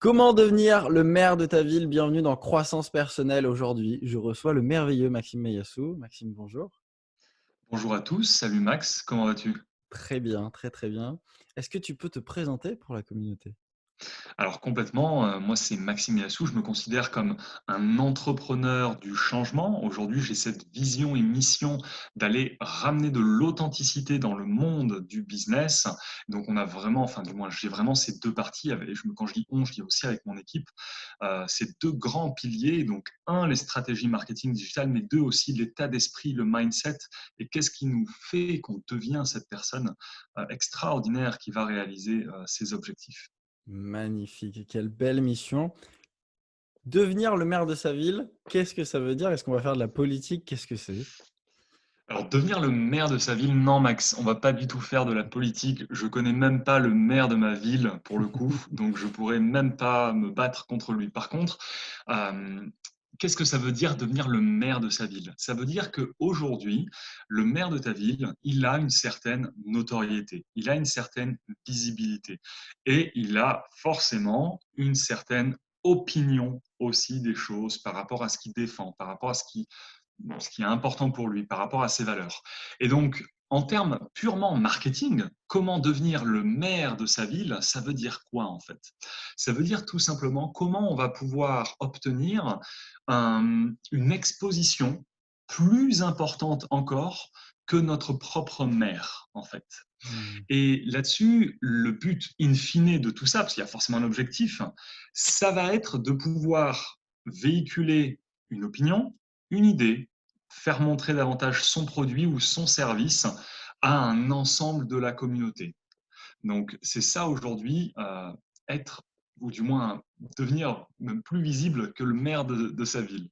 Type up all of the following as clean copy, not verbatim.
Comment devenir le maire de ta ville? Bienvenue dans Croissance personnelle. Aujourd'hui, je reçois le merveilleux Maxime Meyassou. Maxime, bonjour. Bonjour à tous, salut Max, comment vas-tu? Très bien, très très bien. Est-ce que tu peux te présenter pour la communauté? Alors complètement, moi c'est Maxime Yassou, je me considère comme un entrepreneur du changement. Aujourd'hui, j'ai cette vision et mission d'aller ramener de l'authenticité dans le monde du business. Donc on a vraiment, enfin du moins j'ai vraiment ces 2 parties avec quand je dis «on», je dis aussi avec mon équipe, ces 2 grands piliers, donc un les stratégies marketing digital, mais 2 aussi l'état d'esprit, le mindset et qu'est-ce qui nous fait qu'on devient cette personne, extraordinaire qui va réaliser, ses objectifs. Magnifique, quelle belle mission. Devenir le maire de sa ville, qu'est-ce que ça veut dire? Est-ce qu'on va faire de la politique? Qu'est-ce que c'est? Alors devenir le maire de sa ville, non Max, on va pas du tout faire de la politique. Je connais même pas le maire de ma ville pour le coup, donc je pourrais même pas me battre contre lui. Par contre, hem, qu'est-ce que ça veut dire devenir le maire de sa ville? Ça veut dire qu'aujourd'hui, le maire de ta ville, il a une certaine notoriété, il a une certaine visibilité et il a forcément une certaine opinion aussi des choses par rapport à ce qu'il défend, par rapport à ce qui est important pour lui par rapport à ses valeurs. Et donc, en termes purement marketing, comment devenir le maire de sa ville, ça veut dire quoi en fait? Ça veut dire tout simplement comment on va pouvoir obtenir une exposition plus importante encore que notre propre maire en fait. Mmh. Et là-dessus, le but in fine de tout ça, parce qu'il y a forcément un objectif, ça va être de pouvoir véhiculer une opinion, une idée, faire montrer davantage son produit ou son service à un ensemble de la communauté. Donc c'est ça aujourd'hui, être ou du moins devenir même plus visible que le maire de sa ville.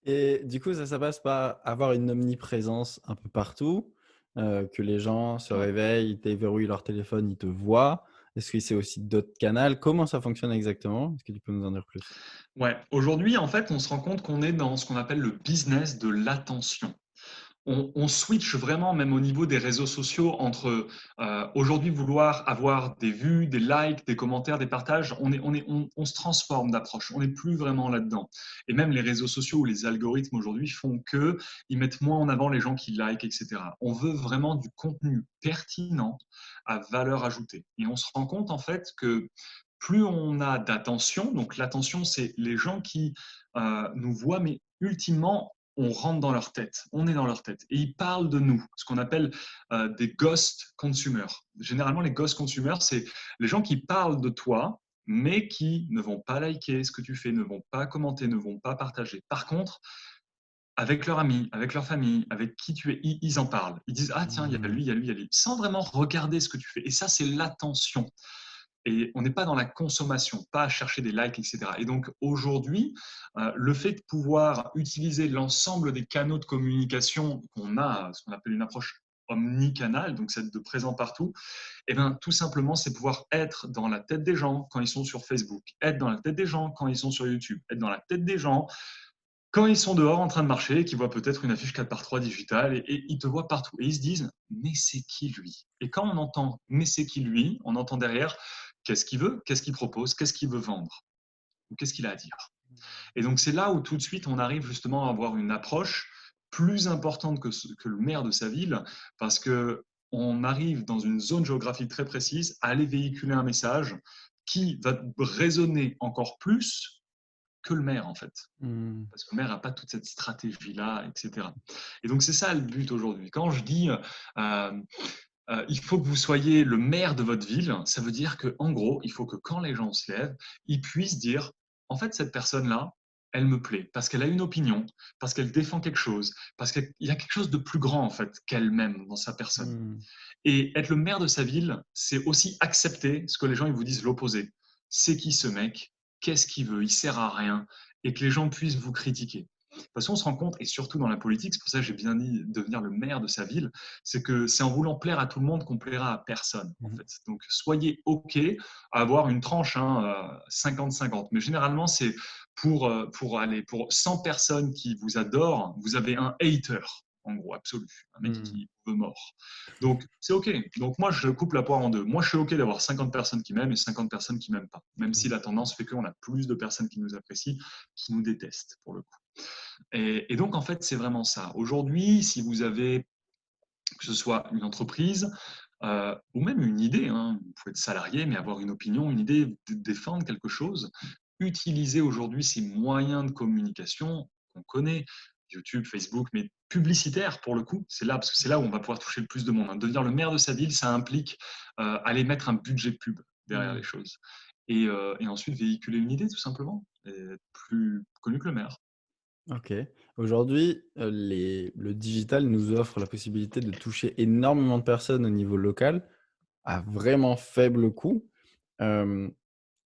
Et du coup, ça passe par avoir une omniprésence un peu partout, que les gens se Ouais. réveillent, ils déverrouillent leur téléphone, ils te voient. Est-ce que c'est aussi d'autres canaux? Comment ça fonctionne exactement? Est-ce que tu peux nous en dire plus? Ouais, aujourd'hui, en fait, on se rend compte qu'on est dans ce qu'on appelle le business de l'attention. On switch vraiment, même au niveau des réseaux sociaux, entre aujourd'hui vouloir avoir des vues, des likes, des commentaires, des partages. On se transforme d'approche. On n'est plus vraiment là-dedans. Et même les réseaux sociaux ou les algorithmes aujourd'hui font que ils mettent moins en avant les gens qui likent, etc. On veut vraiment du contenu pertinent à valeur ajoutée. Et on se rend compte en fait que plus on a d'attention, donc l'attention, c'est les gens qui nous voient, mais ultimement, on rentre dans leur tête, on est dans leur tête, et ils parlent de nous, ce qu'on appelle des ghost consumers. Généralement, les ghost consumers, c'est les gens qui parlent de toi, mais qui ne vont pas liker ce que tu fais, ne vont pas commenter, ne vont pas partager. Par contre, avec leurs amis, avec leur famille, avec qui tu es, ils en parlent. Ils disent, ah tiens, il y a Mmh. lui, il y a lui, il y a lui, sans vraiment regarder ce que tu fais. Et ça, c'est l'attention. Et on n'est pas dans la consommation, pas à chercher des likes, etc. Et donc aujourd'hui, le fait de pouvoir utiliser l'ensemble des canaux de communication qu'on a, ce qu'on appelle une approche omnicanal, donc c'est de présent partout, et bien tout simplement, c'est pouvoir être dans la tête des gens quand ils sont sur Facebook, être dans la tête des gens quand ils sont sur YouTube, être dans la tête des gens quand ils sont dehors en train de marcher, qu'ils voient peut-être une affiche 4x3 digitale et ils te voient partout. Et ils se disent, mais c'est qui lui? Et quand on entend, mais c'est qui lui, on entend derrière, qu'est-ce qu'il veut, qu'est-ce qu'il propose, qu'est-ce qu'il veut vendre, ou qu'est-ce qu'il a à dire. Et donc c'est là où tout de suite on arrive justement à avoir une approche plus importante que le maire de sa ville, parce que on arrive dans une zone géographique très précise à aller véhiculer un message qui va résonner encore plus que le maire en fait. Mmh. Parce que le maire n'a pas toute cette stratégie-là, etc. Et donc, c'est ça le but aujourd'hui. Quand je dis il faut que vous soyez le maire de votre ville, ça veut dire qu'en gros, il faut que quand les gens se lèvent, ils puissent dire en fait, cette personne-là, elle me plaît parce qu'elle a une opinion, parce qu'elle défend quelque chose, parce qu'il y a quelque chose de plus grand en fait qu'elle-même dans sa personne. Mmh. Et être le maire de sa ville, c'est aussi accepter ce que les gens ils vous disent l'opposé. C'est qui ce mec? Qu'est-ce qu'il veut? Il sert à rien. Et que les gens puissent vous critiquer. Parce qu'on se rend compte, et surtout dans la politique, c'est pour ça que j'ai bien dit devenir le maire de sa ville, c'est que c'est en voulant plaire à tout le monde qu'on plaira à personne, en Mmh. fait. Donc, soyez OK à avoir une tranche, hein, 50-50. Mais généralement, c'est pour 100 personnes qui vous adorent, vous avez un hater. en gros, absolu. Un mec Hmm. qui veut mort. Donc, c'est OK. Donc, moi, je coupe la poire en deux. Moi, je suis OK d'avoir 50 personnes qui m'aiment et 50 personnes qui m'aiment pas. Même si la tendance fait qu'on a plus de personnes qui nous apprécient, qui nous détestent, pour le coup. Et donc, en fait, c'est vraiment ça. Aujourd'hui, si vous avez, que ce soit une entreprise ou même une idée, hein, vous pouvez être salarié, mais avoir une opinion, une idée, défendre quelque chose, utilisez aujourd'hui ces moyens de communication qu'on connaît, YouTube, Facebook, mais publicitaire pour le coup, c'est là, parce que c'est là où on va pouvoir toucher le plus de monde. Hein. Devenir le maire de sa ville, ça implique aller mettre un budget pub derrière les Hmm. choses. Et ensuite véhiculer une idée tout simplement, et être plus connu que le maire. OK. Aujourd'hui, le digital nous offre la possibilité de toucher énormément de personnes au niveau local, à vraiment faible coût. Hem,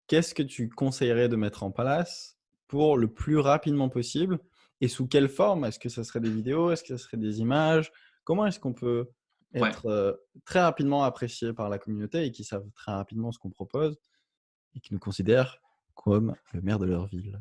Qu'est-ce que tu conseillerais de mettre en place pour le plus rapidement possible et sous quelle forme? Est-ce que ça serait des vidéos? Est-ce que ça serait des images? Comment est-ce qu'on peut Ouais. être, très rapidement apprécié par la communauté et qu'ils savent très rapidement ce qu'on propose et qu'ils nous considèrent comme le maire de leur ville?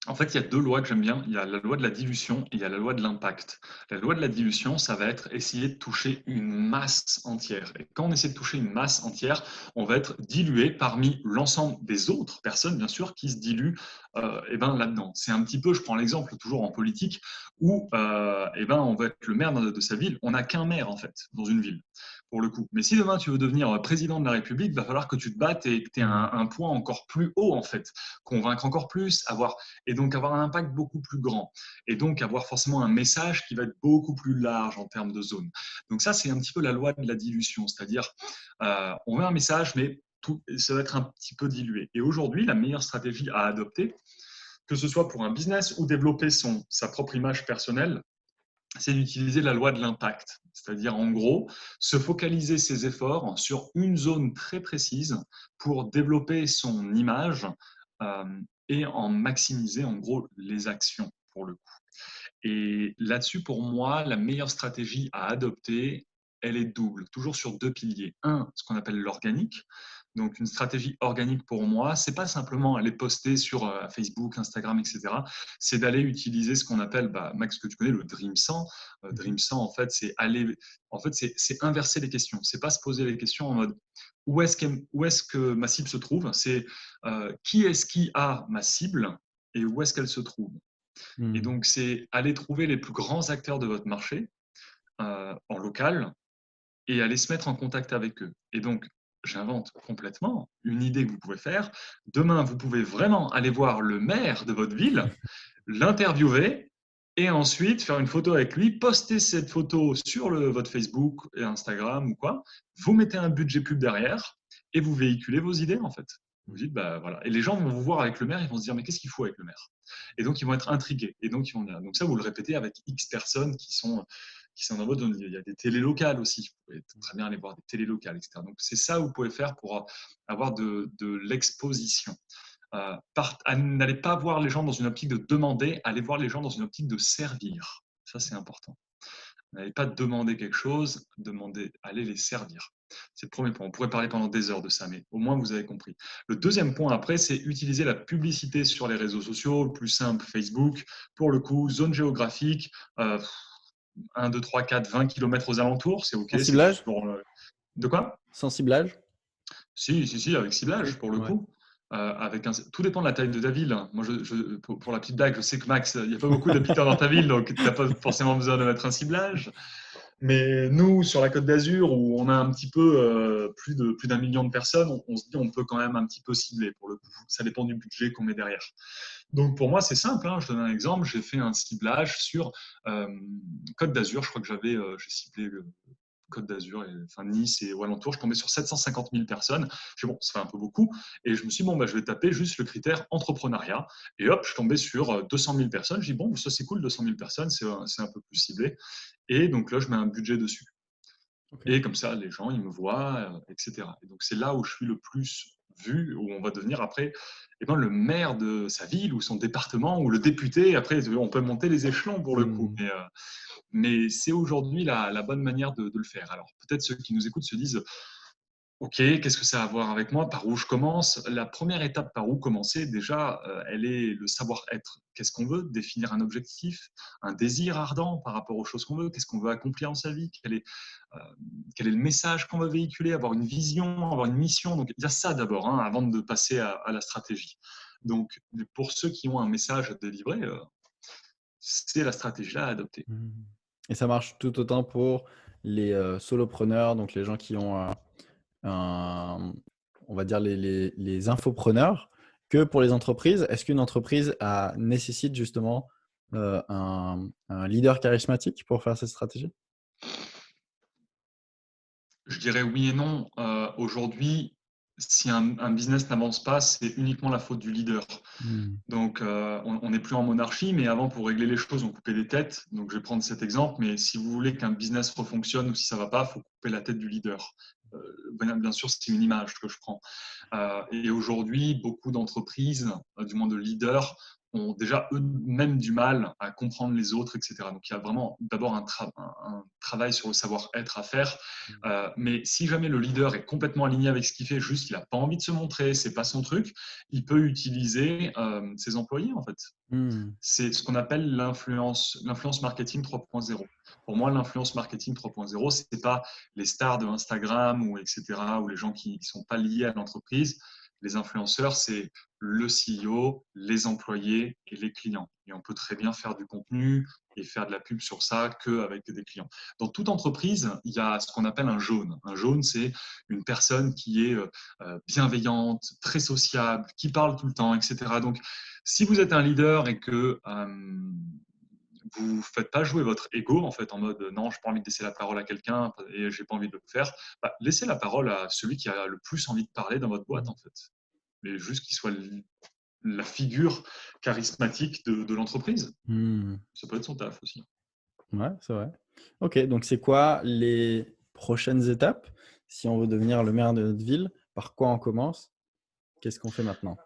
En fait, il y a 2 lois que j'aime bien. Il y a la loi de la dilution et il y a la loi de l'impact. La loi de la dilution, ça va être essayer de toucher une masse entière. Et quand on essaie de toucher une masse entière, on va être dilué parmi l'ensemble des autres personnes, bien sûr, qui se diluent là-dedans. C'est un petit peu, je prends l'exemple toujours en politique, où on va être le maire de sa ville. On n'a qu'un maire, en fait, dans une ville, pour le coup. Mais si demain tu veux devenir président de la République, il va falloir que tu te battes et que tu aies Mmh. un point encore plus haut, en fait. Convaincre encore plus, et donc avoir un impact beaucoup plus grand, et donc avoir forcément un message qui va être beaucoup plus large en termes de zone. Donc ça, c'est un petit peu la loi de la dilution, c'est-à-dire on met un message, mais tout, ça va être un petit peu dilué. Et aujourd'hui, la meilleure stratégie à adopter, que ce soit pour un business ou développer sa propre image personnelle, c'est d'utiliser la loi de l'impact. C'est-à-dire, en gros, se focaliser ses efforts sur une zone très précise pour développer son image euh, et en maximiser, en gros, les actions, pour le coup. Et là-dessus, pour moi, la meilleure stratégie à adopter, elle est double, toujours sur deux piliers. Un, ce qu'on appelle l'organique. Donc, une stratégie organique pour moi, c'est pas simplement aller poster sur Facebook, Instagram, etc. C'est d'aller utiliser ce qu'on appelle, Max, que tu connais, le Dream 100. Mmh. Dream 100, en fait, c'est inverser les questions. C'est pas se poser les questions en mode où est-ce que ma cible se trouve. C'est qui est-ce qui a ma cible et où est-ce qu'elle se trouve. Et Mmh. donc, c'est aller trouver les plus grands acteurs de votre marché en local et aller se mettre en contact avec eux. Et donc, j'invente complètement une idée que vous pouvez faire. Demain, vous pouvez vraiment aller voir le maire de votre ville, l'interviewer et ensuite faire une photo avec lui, poster cette photo sur votre Facebook et Instagram ou quoi. Vous mettez un budget pub derrière et vous véhiculez vos idées en fait. Vous dites, bah voilà. Et les gens vont vous voir avec le maire, ils vont se dire, mais qu'est-ce qu'il faut avec le maire? Et donc, ils vont être intrigués. Et donc, ils vont dire, donc ça, vous le répétez avec X personnes qui sont dans votre zone. Il y a des télés locales aussi. Vous pouvez très bien aller voir des télés locales, etc. Donc, c'est ça que vous pouvez faire pour avoir de l'exposition. N'allez pas voir les gens dans une optique de demander, allez voir les gens dans une optique de servir. Ça, c'est important. N'allez pas demander quelque chose, allez les servir. C'est le premier point. On pourrait parler pendant des heures de ça, mais au moins vous avez compris. Le deuxième point après, c'est utiliser la publicité sur les réseaux sociaux, le plus simple, Facebook. Pour le coup, zone géographique, 1, 2, 3, 4, 20 km aux alentours, c'est OK. Sans C'est ciblage? pour, de quoi? Sans ciblage? Si, avec Oui. ciblage, pour le Ouais. coup. Tout dépend de la taille de ta ville. Moi, pour la petite blague, je sais que Max, il n'y a pas beaucoup d'habitants dans ta ville, donc tu n'as pas forcément besoin de mettre un ciblage. Mais nous, sur la Côte d'Azur, où on a un petit peu plus d'un million de personnes, on se dit on peut quand même un petit peu cibler pour le coup. Ça dépend du budget qu'on met derrière. Donc pour moi, c'est simple. Hein. Je donne un exemple. J'ai fait un ciblage sur euh, Côte d'Azur. Je crois que j'ai ciblé Côte d'Azur, enfin Nice et aux alentours, je tombais sur 750 000 personnes. Je dis, bon, ça fait un peu beaucoup. Et je me suis dit, bon, je vais taper juste le critère entrepreneuriat. Et hop, je tombais sur 200 000 personnes. Je dis, bon, ça c'est cool, 200 000 personnes, c'est un peu plus ciblé. Et donc là, je mets un budget dessus. OK. Et comme ça, les gens, ils me voient, etc. Et donc c'est là où je suis le plus vu, où on va devenir après le maire de sa ville ou son département ou le député. Après, on peut monter les échelons pour le coup. Mmh. Mais c'est aujourd'hui la bonne manière de le faire. Alors, peut-être ceux qui nous écoutent se disent, OK, qu'est-ce que ça a à voir avec moi? Par où je commence? La première étape par où commencer déjà, elle est le savoir-être. Qu'est-ce qu'on veut? Définir un objectif, un désir ardent par rapport aux choses qu'on veut. Qu'est-ce qu'on veut accomplir dans sa vie? Heu, quel est le message qu'on veut véhiculer? Avoir une vision, avoir une mission. Donc il y a ça d'abord, hein, avant de passer à la stratégie. Donc pour ceux qui ont un message à délivrer, c'est la stratégie-là à adopter. Mmh. Et ça marche tout autant pour les, solopreneurs, donc les gens qui ont, un on va dire les infopreneurs, que pour les entreprises? Est-ce qu'une entreprise nécessite justement, un leader charismatique pour faire cette stratégie? Je dirais oui et non. Aujourd'hui, si un business n'avance pas, c'est uniquement la faute du leader. Mmh. Donc, on n'est plus en monarchie, mais avant, pour régler les choses, on coupait des têtes. Donc, je vais prendre cet exemple, mais si vous voulez qu'un business refonctionne ou si ça ne va pas, il faut couper la tête du leader. Bien sûr, c'est une image que je prends. Et aujourd'hui, beaucoup d'entreprises, du moins de leaders, ont déjà eux-mêmes du mal à comprendre les autres, etc. Donc, il y a vraiment d'abord un travail sur le savoir-être à faire. Mais si jamais le leader est complètement aligné avec ce qu'il fait, juste il n'a pas envie de se montrer, c'est pas son truc, il peut utiliser ses employés en fait. Mmh. C'est ce qu'on appelle l'influence marketing 3.0. Pour moi, l'influence marketing 3.0, ce n'est pas les stars de Instagram ou etc., ou les gens qui ne sont pas liés à l'entreprise. Les influenceurs, c'est le CEO, les employés et les clients. Et on peut très bien faire du contenu et faire de la pub sur ça qu'avec des clients. Dans toute entreprise, il y a ce qu'on appelle un jaune. Un jaune, c'est une personne qui est bienveillante, très sociable, qui parle tout le temps, etc. Donc, si vous êtes un leader et que vous ne faites pas jouer votre ego en fait en mode non, je n'ai pas envie de laisser la parole à quelqu'un et j'ai pas envie de le faire, bah, laissez la parole à celui qui a le plus envie de parler dans votre boîte Mmh. en fait. Mais juste qu'il soit la figure charismatique de l'entreprise. Mmh. Ça peut être son taf aussi. Ouais, c'est vrai. OK, donc c'est quoi les prochaines étapes si on veut devenir le maire de notre ville? Par quoi on commence? Qu'est-ce qu'on fait maintenant?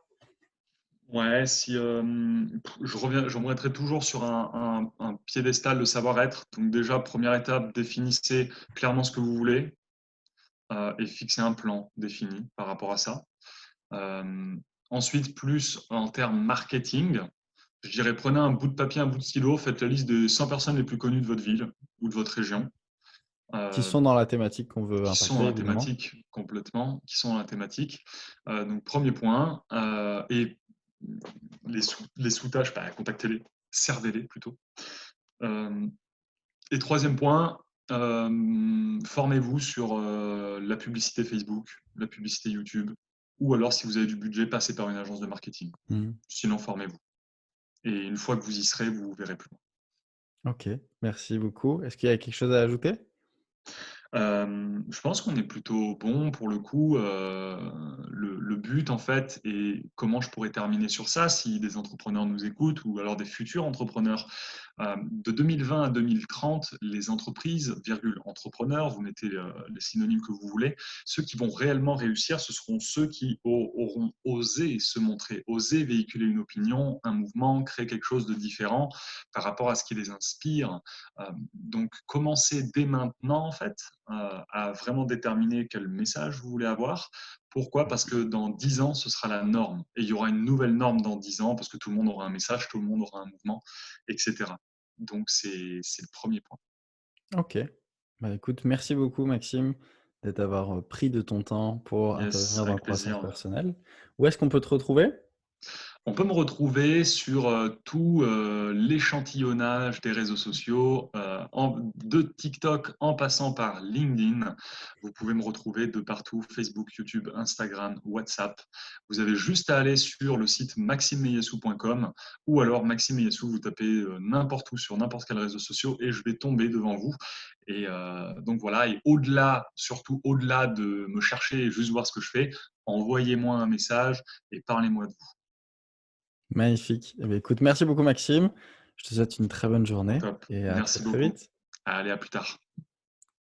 Ouais, si je remettrai toujours sur un piédestal de savoir-être. Donc déjà, première étape, définissez clairement ce que vous voulez et fixez un plan défini par rapport à ça. Euh, Ensuite, plus en termes marketing, je dirais prenez un bout de papier, un bout de stylo, faites la liste des 100 personnes les plus connues de votre ville ou de votre région, Qui euh, sont dans la thématique qu'on veut qui sont impacter dans la évidemment. thématique complètement, qui sont dans la thématique. Donc, premier point. Et les sous-tâches, bah, contactez-les, servez-les plutôt. Euh, et troisième point, formez-vous sur la publicité Facebook, la publicité YouTube, ou alors si vous avez du budget, passez par une agence de marketing. Mmh. Sinon, formez-vous. Et une fois que vous y serez, vous verrez plus loin. OK, merci beaucoup. Est-ce qu'il y a quelque chose à ajouter? Je pense qu'on est plutôt bon pour le coup. Le but, en fait, et comment je pourrais terminer sur ça si des entrepreneurs nous écoutent ou alors des futurs entrepreneurs. De 2020 à 2030, les entreprises, virgule, entrepreneurs, vous mettez les synonymes que vous voulez, ceux qui vont réellement réussir, ce seront ceux qui auront osé se montrer, osé véhiculer une opinion, un mouvement, créer quelque chose de différent par rapport à ce qui les inspire. Donc, commencez dès maintenant, en fait, à vraiment déterminer quel message vous voulez avoir. Pourquoi? Parce que dans 10 ans, ce sera la norme. Et il y aura une nouvelle norme dans 10 ans parce que tout le monde aura un message, tout le monde aura un mouvement, etc. Donc, c'est le premier point. OK. Bah, écoute, merci beaucoup Maxime d'avoir pris de ton temps pour Yes, intervenir dans la avec croissance plaisir. personnelle. Où est-ce qu'on peut te retrouver? On peut me retrouver sur tout l'échantillonnage des réseaux sociaux, de TikTok en passant par LinkedIn. Vous pouvez me retrouver de partout, Facebook, YouTube, Instagram, WhatsApp. Vous avez juste à aller sur le site maximeyessou.com ou alors Maxime Meyessou, vous tapez n'importe où sur n'importe quel réseau social et je vais tomber devant vous. Et donc voilà, et au-delà, surtout au-delà de me chercher et juste voir ce que je fais, envoyez-moi un message et parlez-moi de vous. Magnifique. Eh beh, écoute, merci beaucoup Maxime. Je te souhaite une très bonne journée Top. et à très, Merci très beaucoup. vite. Allez, à plus tard.